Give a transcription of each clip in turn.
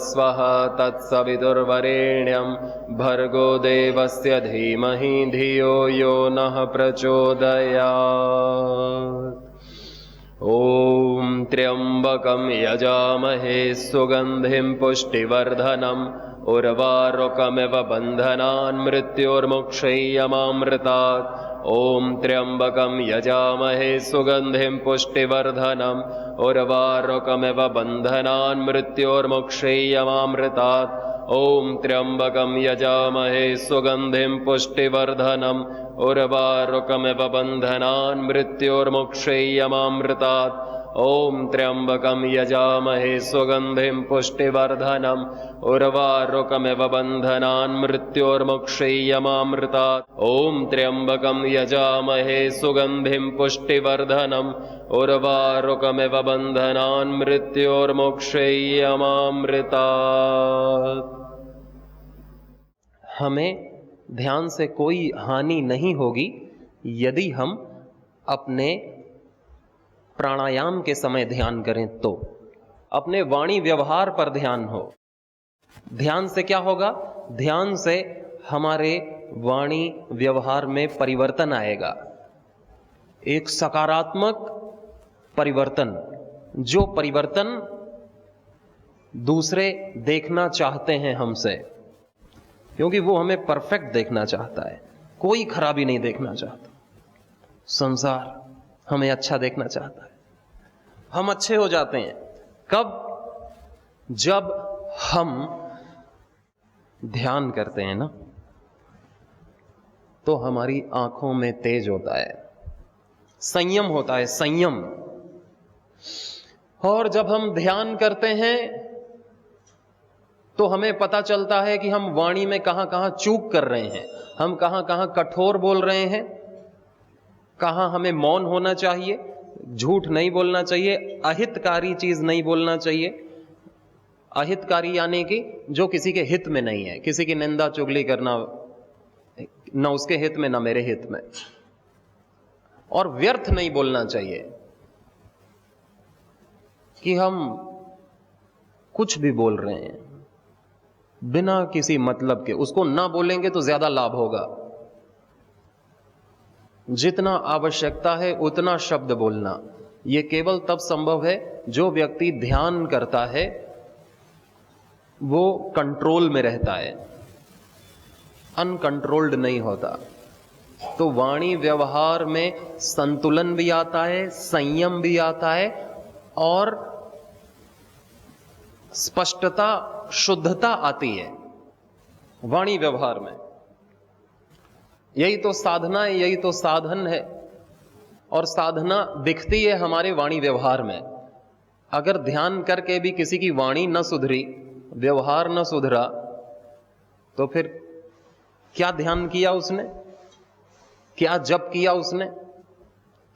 स्वः तत्सवितुर्वरेण्यं भर्गो देवस्य धीमहि धियो यो नः प्रचोदयात्। ॐ त्र्यम्बकं यजामहे सुगन्धिं पुष्टिवर्धनम् उर्वारुकमिव बन्धनान् मृत्योर्मुक्षय्यमामृतात्। ॐ त्र्यम्बकं यजामहे सुगन्धिं पुष्टिवर्धनम् उर्वारुकमिव बन्धनान् मृत्योर्मुक्षय्यमामृतात्। ॐ त्र्यम्बकं यजामहे सुगन्धिं पुष्टिवर्धनम् उर्वारुकमिव बन्धनान् मृत्योर्मुक्षय्यमामृतात्। ॐ त्र्यम्बकं यजामहे सुगन्धिं पुष्टिवर्धनम् उर्वारुकमिव बन्धनान् मृत्योर्मुक्षय्यमामृतात्। ॐ त्र्यम्बकं यजामहे सुगन्धिं पुष्टिवर्धनम् उर्वारुकमिव बन्धनान् मृत्योर्मुक्षय्यमामृतात्। हमें ध्यान से कोई हानि नहीं होगी यदि हम अपने प्राणायाम के समय ध्यान करें तो। अपने वाणी व्यवहार पर ध्यान हो। ध्यान से क्या होगा? ध्यान से हमारे वाणी व्यवहार में परिवर्तन आएगा, एक सकारात्मक परिवर्तन, जो परिवर्तन दूसरे देखना चाहते हैं हमसे, क्योंकि वो हमें परफेक्ट देखना चाहता है, कोई खराबी नहीं देखना चाहता। संसार हमें अच्छा देखना चाहता है। हम अच्छे हो जाते हैं कब? जब हम ध्यान करते हैं ना, तो हमारी आंखों में तेज होता है, संयम होता है, संयम। और जब हम ध्यान करते हैं तो हमें पता चलता है कि हम वाणी में कहां कहां चूक कर रहे हैं, हम कहां कहां कठोर बोल रहे हैं, कहां हमें मौन होना चाहिए, झूठ नहीं बोलना चाहिए, अहितकारी चीज नहीं बोलना चाहिए। अहितकारी यानी कि जो किसी के हित में नहीं है, किसी की निंदा चुगली करना, ना उसके हित में ना मेरे हित में। और व्यर्थ नहीं बोलना चाहिए कि हम कुछ भी बोल रहे हैं बिना किसी मतलब के, उसको ना बोलेंगे तो ज्यादा लाभ होगा। जितना आवश्यकता है उतना शब्द बोलना, यह केवल तब संभव है जो व्यक्ति ध्यान करता है, वो कंट्रोल में रहता है, अनकंट्रोल्ड नहीं होता। तो वाणी व्यवहार में संतुलन भी आता है, संयम भी आता है, और स्पष्टता, शुद्धता आती है वाणी व्यवहार में। यही तो साधना है, यही तो साधन है। और साधना दिखती है हमारे वाणी व्यवहार में। अगर ध्यान करके भी किसी की वाणी न सुधरी, व्यवहार न सुधरा, तो फिर क्या ध्यान किया उसने, क्या जप किया उसने,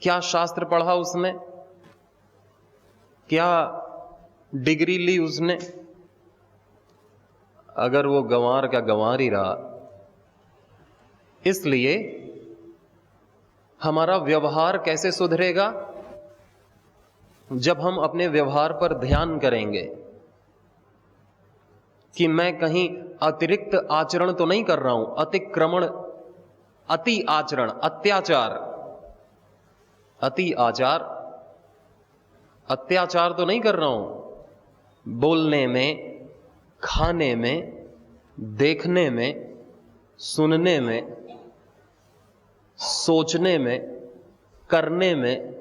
क्या शास्त्र पढ़ा उसने, क्या डिग्री ली उसने, अगर वो गंवार का गंवार ही रहा। इसलिए हमारा व्यवहार कैसे सुधरेगा? जब हम अपने व्यवहार पर ध्यान करेंगे कि मैं कहीं अतिरिक्त आचरण तो नहीं कर रहा हूं, अतिक्रमण, अति आचरण, अत्याचार, अति आचार, अत्याचार तो नहीं कर रहा हूं। बोलने में, खाने में, देखने में, सुनने में, सोचने में, करने में,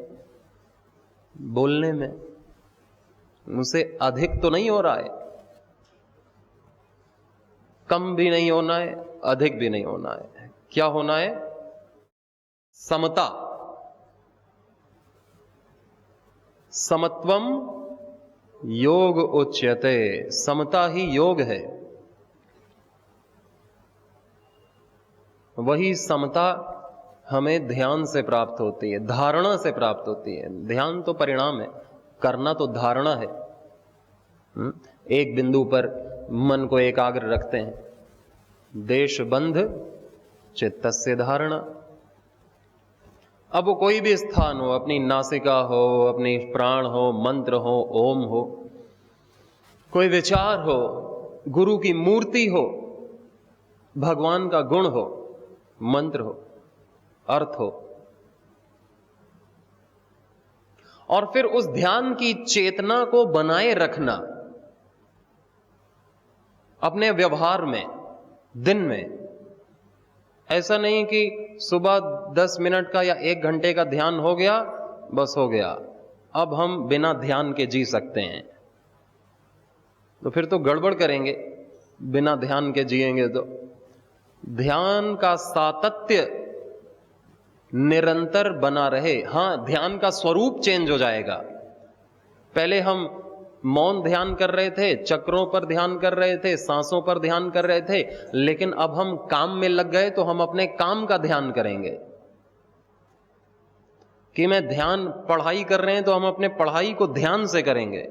बोलने में मुझसे अधिक तो नहीं हो रहा है, कम भी नहीं होना है, अधिक भी नहीं होना है। क्या होना है? समता। समत्वम योग उच्यते। समता ही योग है। वही समता हमें ध्यान से प्राप्त होती है, धारणा से प्राप्त होती है। ध्यान तो परिणाम है, करना तो धारणा है। एक बिंदु पर मन को एकाग्र रखते हैं। देश बंध चित्तस्य धारणा। अब वो कोई भी स्थान हो, अपनी नासिका हो, अपनी प्राण हो, मंत्र हो, ओम हो, कोई विचार हो, गुरु की मूर्ति हो, भगवान का गुण हो, मंत्र हो, अर्थ हो, और फिर उस ध्यान की चेतना को बनाए रखना अपने व्यवहार में, दिन में। ऐसा नहीं कि सुबह 10 मिनट का या 1 घंटे का ध्यान हो गया, बस हो गया, अब हम बिना ध्यान के जी सकते हैं। तो फिर तो गड़बड़ करेंगे, बिना ध्यान के जिएंगे तो। ध्यान का सातत्य निरंतर बना रहे। हां, ध्यान का स्वरूप चेंज हो जाएगा। पहले हम मौन ध्यान कर रहे थे, चक्रों पर ध्यान कर रहे थे, सांसों पर ध्यान कर रहे थे, लेकिन अब हम काम में लग गए तो हम अपने काम का ध्यान करेंगे। कि मैं ध्यान, पढ़ाई कर रहे हैं तो हम अपने पढ़ाई को ध्यान से करेंगे।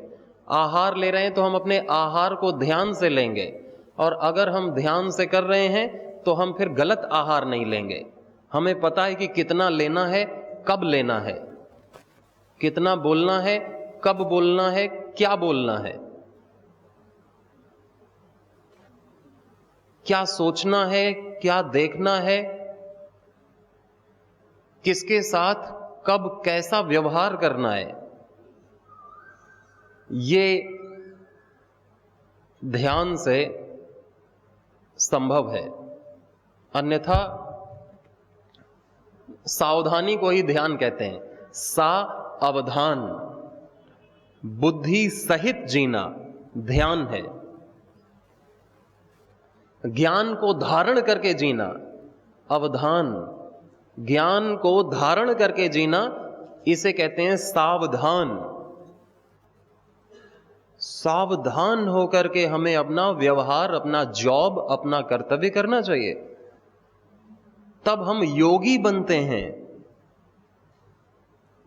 आहार ले रहे हैं तो हम अपने आहार को ध्यान से लेंगे। और अगर हम ध्यान से कर रहे हैं तो हम फिर गलत आहार नहीं लेंगे। हमें पता है कि कितना लेना है, कब लेना है, कितना बोलना है, कब बोलना है, क्या बोलना है, क्या सोचना है, क्या देखना है, किसके साथ कब कैसा व्यवहार करना है। ये ध्यान से संभव है। अन्यथा सावधानी को ही ध्यान कहते हैं। सा अवधान, बुद्धि सहित जीना ध्यान है। ज्ञान को धारण करके जीना अवधान, ज्ञान को धारण करके जीना, इसे कहते हैं सावधान। सावधान होकर के हमें अपना व्यवहार, अपना जॉब, अपना कर्तव्य करना चाहिए। तब हम योगी बनते हैं,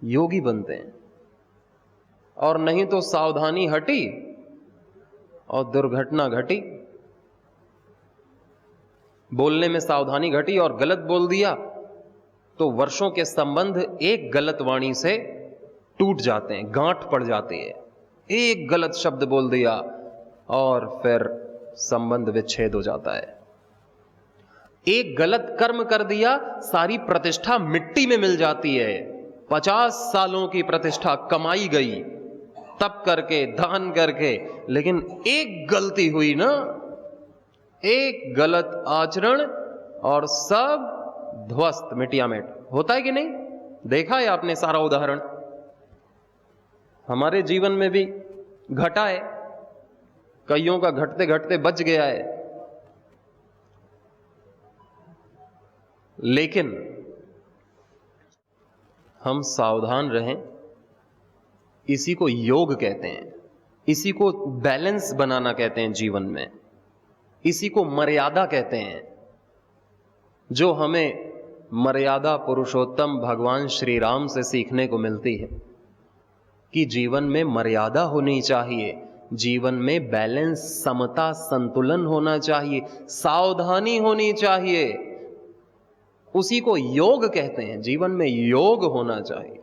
योगी बनते हैं। और नहीं तो सावधानी हटी और दुर्घटना घटी। बोलने में सावधानी घटी और गलत बोल दिया तो वर्षों के संबंध एक गलत वाणी से टूट जाते हैं, गांठ पड़ जाती है। एक गलत शब्द बोल दिया और फिर संबंध विच्छेद हो जाता है। एक गलत कर्म कर दिया, सारी प्रतिष्ठा मिट्टी में मिल जाती है। 50 सालों की प्रतिष्ठा कमाई गई, तप करके, दान करके, लेकिन एक गलती हुई ना, एक गलत आचरण और सब ध्वस्त, मिटियामेट। होता है कि नहीं? देखा है आपने सारा उदाहरण। हमारे जीवन में भी घटा है, कईयों का घटते घटते बच गया है। लेकिन हम सावधान रहें, इसी को योग कहते हैं, इसी को बैलेंस बनाना कहते हैं जीवन में, इसी को मर्यादा कहते हैं, जो हमें मर्यादा पुरुषोत्तम भगवान श्री राम से सीखने को मिलती है कि जीवन में मर्यादा होनी चाहिए, जीवन में बैलेंस, समता, संतुलन होना चाहिए, सावधानी होनी चाहिए। उसी को योग कहते हैं। जीवन में योग होना चाहिए।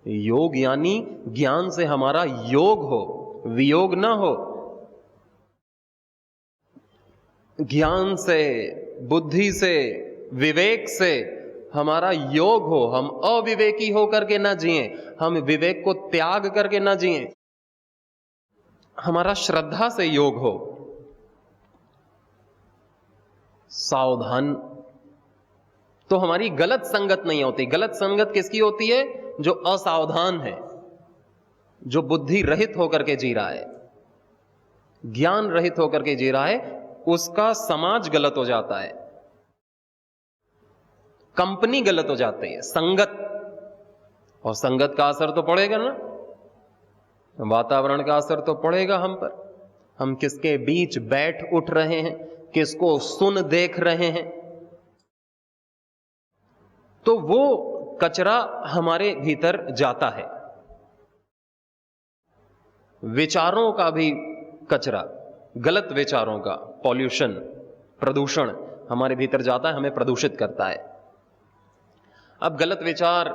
योग यानी ज्ञान से हमारा योग हो, वियोग ना हो। ज्ञान से, बुद्धि से, विवेक से हमारा योग हो। हम अविवेकी होकर के ना जिएं, हम विवेक को त्याग करके ना जिएं। हमारा श्रद्धा से योग हो। सावधान तो हमारी गलत संगत नहीं होती। गलत संगत किसकी होती है? जो असावधान है, जो बुद्धि रहित होकर के जी रहा है, ज्ञान रहित होकर के जी रहा है, उसका समाज गलत हो जाता है, कंपनी गलत हो जाती है, संगत। और संगत का असर तो पड़ेगा ना, वातावरण का असर तो पड़ेगा हम पर। हम किसके बीच बैठ उठ रहे हैं, किसको सुन देख रहे हैं, तो वो कचरा हमारे भीतर जाता है। विचारों का भी कचरा, गलत विचारों का पॉल्यूशन, प्रदूषण हमारे भीतर जाता है, हमें प्रदूषित करता है। अब गलत विचार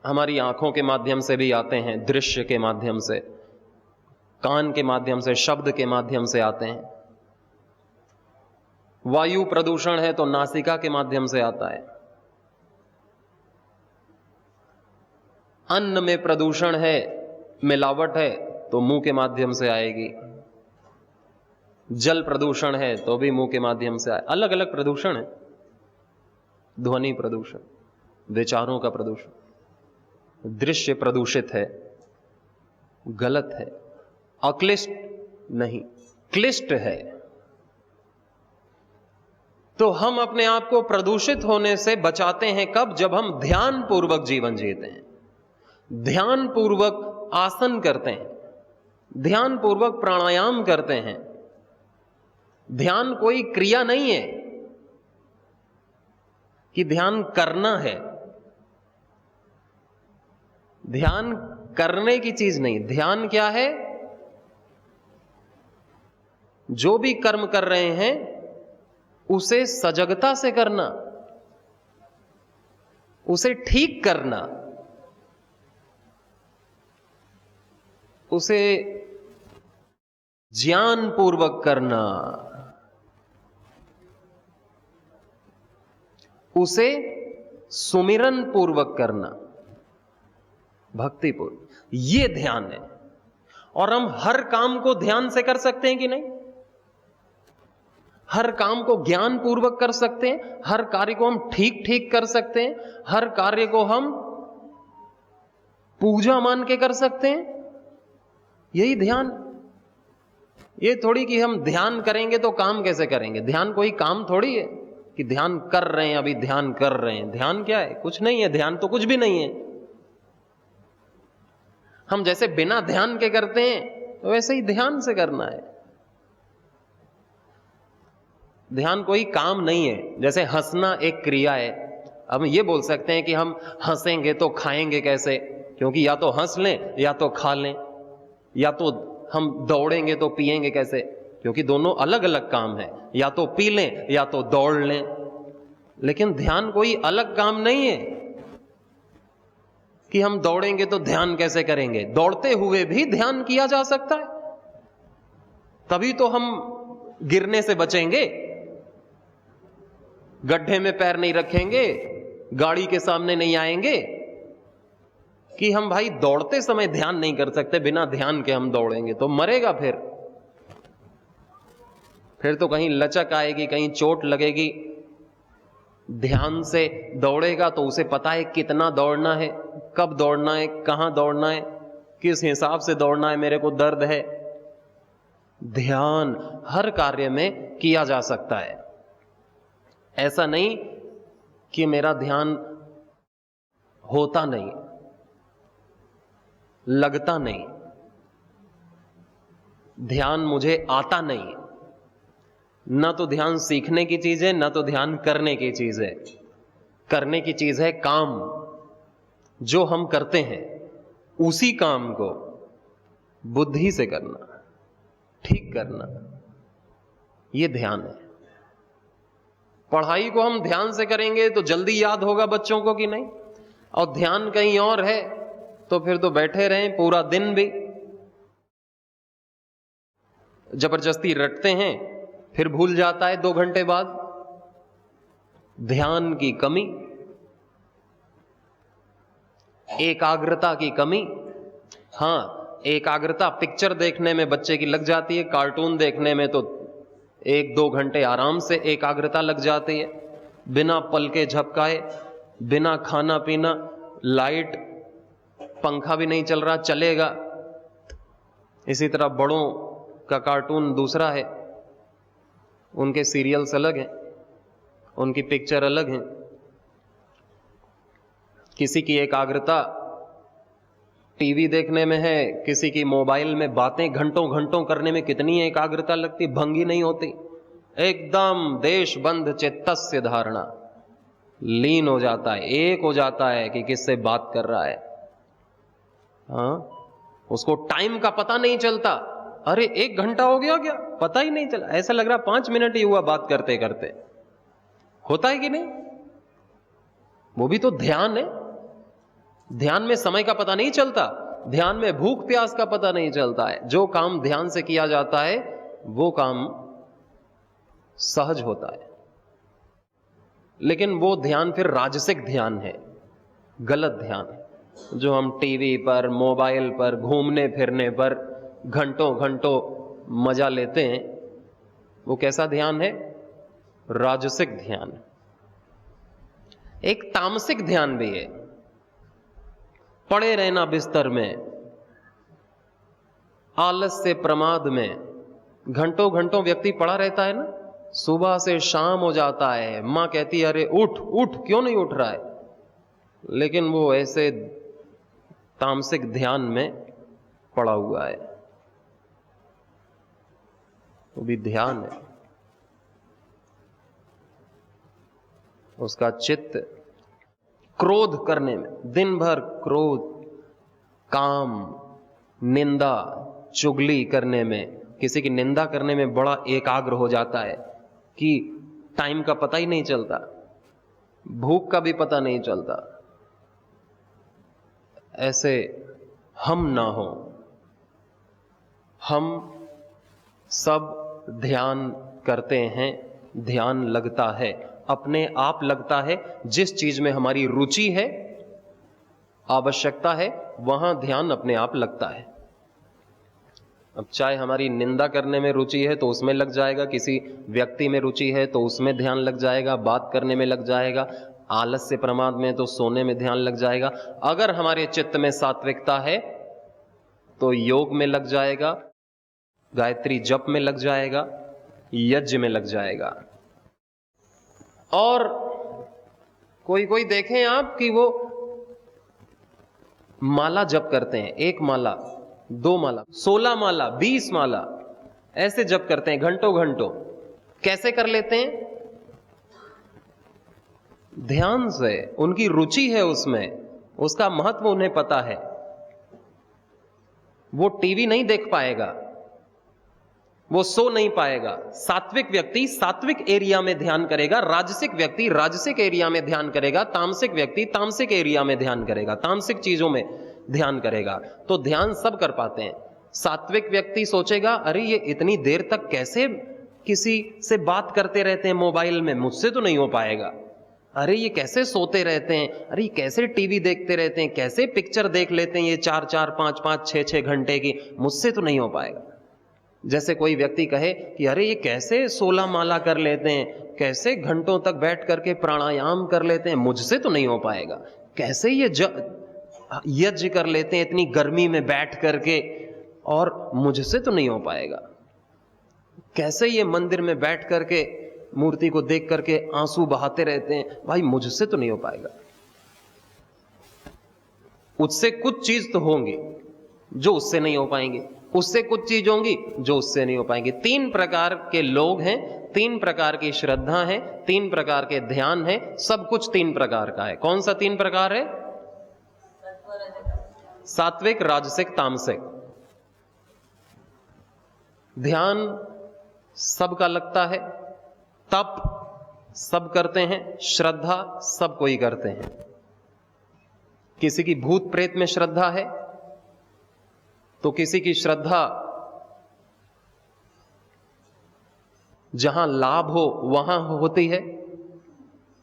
हमारी आंखों के माध्यम से भी आते हैं, दृश्य के माध्यम से, कान के माध्यम से, शब्द के माध्यम से आते हैं। वायु प्रदूषण है तो नासिका के माध्यम से आता है। अन्न में प्रदूषण है, मिलावट है तो मुंह के माध्यम से आएगी। जल प्रदूषण है तो भी मुंह के माध्यम से आए। अलग अलग प्रदूषण है। ध्वनि प्रदूषण, विचारों का प्रदूषण, दृश्य प्रदूषित है, गलत है, अक्लिष्ट नहीं, क्लिष्ट है। तो हम अपने आप को प्रदूषित होने से बचाते हैं कब? जब हम ध्यान पूर्वक जीवन जीते हैं, ध्यान पूर्वक आसन करते हैं, ध्यान पूर्वक प्राणायाम करते हैं। ध्यान कोई क्रिया नहीं है कि ध्यान करना है। ध्यान करने की चीज नहीं। ध्यान क्या है? जो भी कर्म कर रहे हैं उसे सजगता से करना, उसे ठीक करना, उसे ज्ञान पूर्वक करना, उसे सुमिरन पूर्वक करना, भक्ति पूर्वक। ये ध्यान है। और हम हर काम को ध्यान से कर सकते हैं कि नहीं? हर काम को ज्ञान पूर्वक कर सकते हैं, हर कार्य को हम ठीक ठीक कर सकते हैं, हर कार्य को हम पूजा मान के कर सकते हैं। यही ध्यान। ये थोड़ी कि हम ध्यान करेंगे तो काम कैसे करेंगे। ध्यान कोई काम थोड़ी है कि ध्यान कर रहे हैं, अभी ध्यान कर रहे हैं। ध्यान क्या है? कुछ नहीं है। ध्यान तो कुछ भी नहीं है। हम जैसे बिना ध्यान के करते हैं वैसे ही ध्यान से करना है। ध्यान कोई काम नहीं है। जैसे हंसना एक क्रिया है। अब ये बोल सकते हैं कि हम हंसेंगे तो खाएंगे कैसे, क्योंकि या तो हंस लें या तो खा लें, या तो हम दौड़ेंगे तो पिएंगे कैसे, क्योंकि दोनों अलग अलग काम है। या तो पी लें या तो दौड़ लें। लेकिन ध्यान कोई अलग काम नहीं है कि हम दौड़ेंगे तो ध्यान कैसे करेंगे। दौड़ते हुए भी ध्यान किया जा सकता है, तभी तो हम गिरने से बचेंगे। गड्ढे में पैर नहीं रखेंगे, गाड़ी के सामने नहीं आएंगे कि हम भाई दौड़ते समय ध्यान नहीं कर सकते। बिना ध्यान के हम दौड़ेंगे तो मरेगा। फिर तो कहीं लचक आएगी, कहीं चोट लगेगी। ध्यान से दौड़ेगा तो उसे पता है कितना दौड़ना है, कब दौड़ना है, कहां दौड़ना है, किस हिसाब से दौड़ना है, मेरे को दर्द है। ध्यान हर कार्य में किया जा सकता है। ऐसा नहीं कि मेरा ध्यान होता नहीं, लगता नहीं, ध्यान मुझे आता नहीं। ना तो ध्यान सीखने की चीज है, ना तो ध्यान करने की चीज है। करने की चीज है काम। जो हम करते हैं उसी काम को बुद्धि से करना, ठीक करना, यह ध्यान है। पढ़ाई को हम ध्यान से करेंगे तो जल्दी याद होगा बच्चों को कि नहीं, और ध्यान कहीं और है तो फिर तो बैठे रहें पूरा दिन भी, जबरदस्ती रटते हैं, फिर भूल जाता है 2 घंटे बाद। ध्यान की कमी, एकाग्रता की कमी। हां, एकाग्रता पिक्चर देखने में बच्चे की लग जाती है, कार्टून देखने में तो 1-2 घंटे आराम से एकाग्रता लग जाती है। बिना पलके झपकाए, बिना खाना पीना, लाइट पंखा भी नहीं चल रहा, चलेगा। इसी तरह बड़ों का कार्टून दूसरा है, उनके सीरियल्स अलग हैं, उनकी पिक्चर अलग हैं। किसी की एकाग्रता टीवी देखने में है, किसी की मोबाइल में बातें घंटों घंटों करने में कितनी एकाग्रता लगती, भंगी नहीं होती। एकदम देशबंध चित्तस्य धारणा, लीन हो जाता है, एक हो जाता है कि किससे बात कर रहा है। हाँ, उसको टाइम का पता नहीं चलता। अरे 1 घंटा हो गया क्या, पता ही नहीं चला, ऐसा लग रहा 5 मिनट ही हुआ बात करते करते। होता है कि नहीं? वो भी तो ध्यान है। ध्यान में समय का पता नहीं चलता, ध्यान में भूख प्यास का पता नहीं चलता है। जो काम ध्यान से किया जाता है वो काम सहज होता है। लेकिन वो ध्यान फिर राजसिक ध्यान है, गलत ध्यान है, जो हम टीवी पर, मोबाइल पर, घूमने फिरने पर घंटों घंटों मजा लेते हैं। वो कैसा ध्यान है? राजसिक ध्यान। एक तामसिक ध्यान भी है, पड़े रहना बिस्तर में, आलस से प्रमाद में। घंटों घंटों व्यक्ति पड़ा रहता है ना, सुबह से शाम हो जाता है, मां कहती है अरे उठ उठ, क्यों नहीं उठ रहा है? लेकिन वो ऐसे तामसिक ध्यान में पड़ा हुआ है। वो भी ध्यान है, उसका चित्त क्रोध करने में, दिन भर क्रोध, काम, निंदा, चुगली करने में, किसी की निंदा करने में बड़ा एकाग्र हो जाता है कि टाइम का पता ही नहीं चलता, भूख का भी पता नहीं चलता। ऐसे हम ना हो। हम सब ध्यान करते हैं, ध्यान लगता है, अपने आप लगता है। जिस चीज में हमारी रुचि है, आवश्यकता है, वहां ध्यान अपने आप लगता है। अब चाहे हमारी निंदा करने में रुचि है तो उसमें लग जाएगा, किसी व्यक्ति में रुचि है तो उसमें ध्यान लग जाएगा, बात करने में लग जाएगा, आलस से प्रमाद में तो सोने में ध्यान लग जाएगा। अगर हमारे चित्त में सात्विकता है तो योग में लग जाएगा, गायत्री जप में लग जाएगा, यज्ञ में लग जाएगा। और कोई कोई देखें आप कि वो माला जप करते हैं, 1 माला, 2 माला, 16 माला, 20 माला, ऐसे जप करते हैं घंटों घंटों। कैसे कर लेते हैं? ध्यान से। उनकी रुचि है उसमें, उसका महत्व उन्हें पता है। वो टीवी नहीं देख पाएगा, वो सो नहीं पाएगा। सात्विक व्यक्ति सात्विक एरिया में ध्यान करेगा, राजसिक व्यक्ति राजसिक एरिया में ध्यान करेगा, तामसिक व्यक्ति तामसिक एरिया में ध्यान करेगा, तामसिक चीजों में ध्यान करेगा। तो ध्यान सब कर पाते हैं। सात्विक व्यक्ति सोचेगा अरे ये इतनी देर तक कैसे किसी से बात करते रहते हैं मोबाइल में, मुझसे तो नहीं हो पाएगा। अरे ये कैसे सोते रहते हैं, अरे ये कैसे टीवी देखते रहते हैं, कैसे पिक्चर देख लेते हैं ये 4-4, 5-5, 6-6 घंटे की, मुझसे तो नहीं हो पाएगा। जैसे कोई व्यक्ति कहे कि अरे ये कैसे 16 माला कर लेते हैं, कैसे घंटों तक बैठ करके प्राणायाम कर लेते हैं, मुझसे तो नहीं हो पाएगा। कैसे ये यज्ञ कर लेते हैं इतनी गर्मी में बैठ करके, और मुझसे तो नहीं हो पाएगा। कैसे ये मंदिर में बैठ करके मूर्ति को देख करके आंसू बहाते रहते हैं, भाई मुझसे तो नहीं हो पाएगा। उससे कुछ चीज तो होंगी जो उससे नहीं हो पाएंगे, उससे कुछ चीज होंगी जो उससे नहीं हो पाएंगी। 3 प्रकार के लोग हैं, 3 प्रकार की श्रद्धा है, 3 प्रकार के ध्यान है, सब कुछ 3 प्रकार का है। कौन सा 3 प्रकार है? सात्विक, राजसिक, तामसिक। ध्यान सबका लगता है, तप सब करते हैं, श्रद्धा सब कोई करते हैं। किसी की भूत प्रेत में श्रद्धा है तो किसी की श्रद्धा जहां लाभ हो वहां होती है,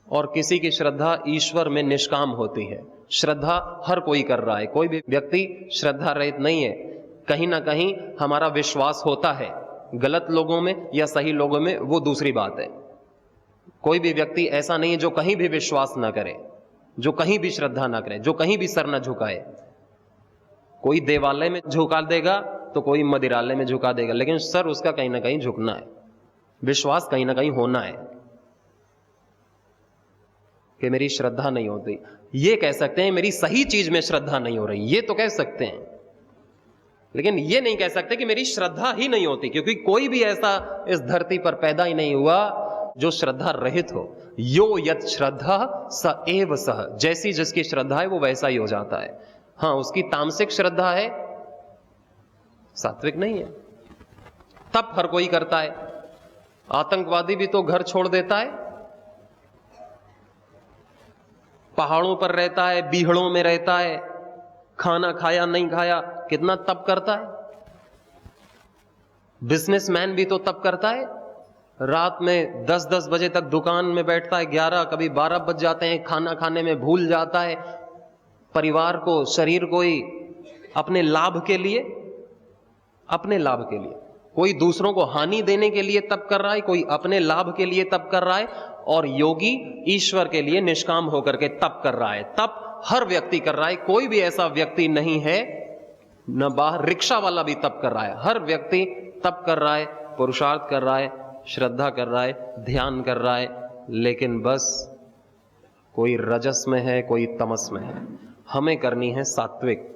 और किसी की श्रद्धा ईश्वर में निष्काम होती है। श्रद्धा हर कोई कर रहा है, कोई भी व्यक्ति श्रद्धा रहित नहीं है। कहीं ना कहीं हमारा विश्वास होता है, गलत लोगों में या सही लोगों में वो दूसरी बात है। कोई भी व्यक्ति ऐसा नहीं है जो कहीं भी विश्वास ना करे, जो कहीं भी श्रद्धा ना करे, जो कहीं भी सर ना झुकाए। कोई देवालय में झुका देगा तो कोई मदिरालय में झुका देगा, लेकिन सर उसका कहीं ना कहीं झुकना है, विश्वास कहीं ना कहीं होना है। कि मेरी श्रद्धा नहीं होती, ये कह सकते हैं मेरी सही चीज में श्रद्धा नहीं हो रही, ये तो कह सकते हैं, लेकिन ये नहीं कह सकते कि मेरी श्रद्धा ही नहीं होती, क्योंकि कोई भी ऐसा इस धरती पर पैदा ही नहीं हुआ जो श्रद्धा रहित हो। यो यत श्रद्धा स एव सह, जैसी जिसकी श्रद्धा है वो वैसा ही हो जाता है। हाँ, उसकी तामसिक श्रद्धा है सात्विक नहीं है। तप हर कोई करता है। आतंकवादी भी तो घर छोड़ देता है, पहाड़ों पर रहता है, बीहड़ों में रहता है, खाना खाया नहीं खाया, कितना तप करता है। बिजनेसमैन भी तो तप करता है, रात में 10-10 बजे तक दुकान में बैठता है, 11 कभी 12 बज जाते हैं, खाना खाने में भूल जाता है। परिवार को, शरीर को ही अपने लाभ के लिए, अपने लाभ के लिए, कोई दूसरों को हानि देने के लिए तप कर रहा है, कोई अपने लाभ के लिए तप कर रहा है, और योगी ईश्वर के लिए निष्काम होकर के तप कर रहा है। तप हर व्यक्ति कर रहा है, कोई भी ऐसा व्यक्ति नहीं है, न बाहर रिक्शा वाला भी तप कर रहा है, हर व्यक्ति तप कर रहा है, पुरुषार्थ कर रहा है, श्रद्धा कर रहा है, ध्यान कर रहा है, लेकिन बस कोई रजस में है, कोई तमस में है। हमें करनी है सात्विक,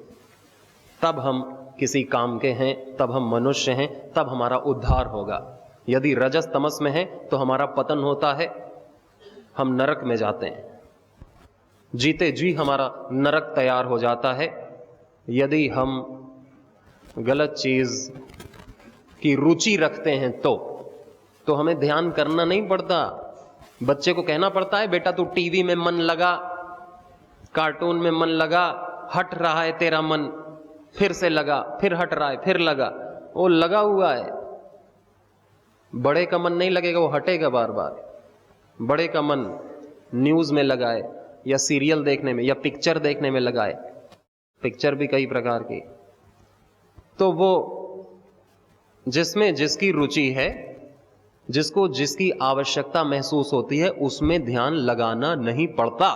तब हम किसी काम के हैं, तब हम मनुष्य हैं, तब हमारा उद्धार होगा। यदि रजस तमस में है तो हमारा पतन होता है, हम नरक में जाते हैं, जीते जी हमारा नरक तैयार हो जाता है। यदि हम गलत चीज की रुचि रखते हैं तो हमें ध्यान करना नहीं पड़ता। बच्चे को कहना पड़ता है, बेटा तू टीवी में मन लगा, कार्टून में मन लगा, हट रहा है तेरा मन, फिर से लगा, फिर हट रहा है, फिर लगा, वो लगा हुआ है। बड़े का मन नहीं लगेगा, वो हटेगा बार बार। बड़े का मन न्यूज में लगाए, या सीरियल देखने में, या पिक्चर देखने में लगाए, पिक्चर भी कई प्रकार की, तो वो जिसमें जिसकी रुचि है, जिसको जिसकी आवश्यकता महसूस होती है, उसमें ध्यान लगाना नहीं पड़ता।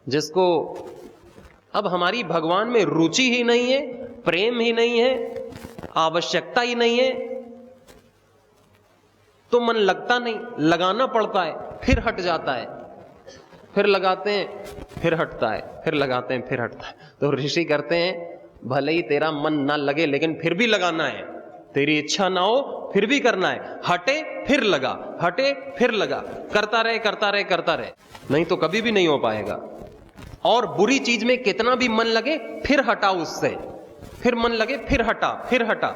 जिसको अब हमारी भगवान में रुचि ही नहीं है, प्रेम ही नहीं है, आवश्यकता ही नहीं है, तो मन लगता नहीं, लगाना पड़ता है, फिर हट जाता है, फिर लगाते हैं, फिर हटता है, फिर लगाते हैं, फिर हटता है। तो ऋषि करते हैं, भले ही तेरा मन ना लगे लेकिन फिर भी लगाना है, तेरी इच्छा ना हो फिर भी करना है, हटे फिर लगा, हटे फिर लगा, करता रहे करता रहे करता रहे, नहीं तो कभी भी नहीं हो पाएगा। और बुरी चीज में कितना भी मन लगे फिर हटा उससे, फिर मन लगे फिर हटा, फिर हटा।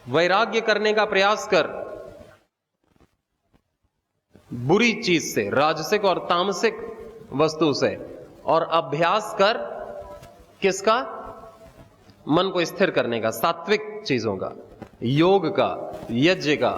वैराग्य करने का प्रयास कर बुरी चीज से, राजसिक और तामसिक वस्तु से, और अभ्यास कर किसका? मन को स्थिर करने का, सात्विक चीजों का, योग का, यज्ञ का,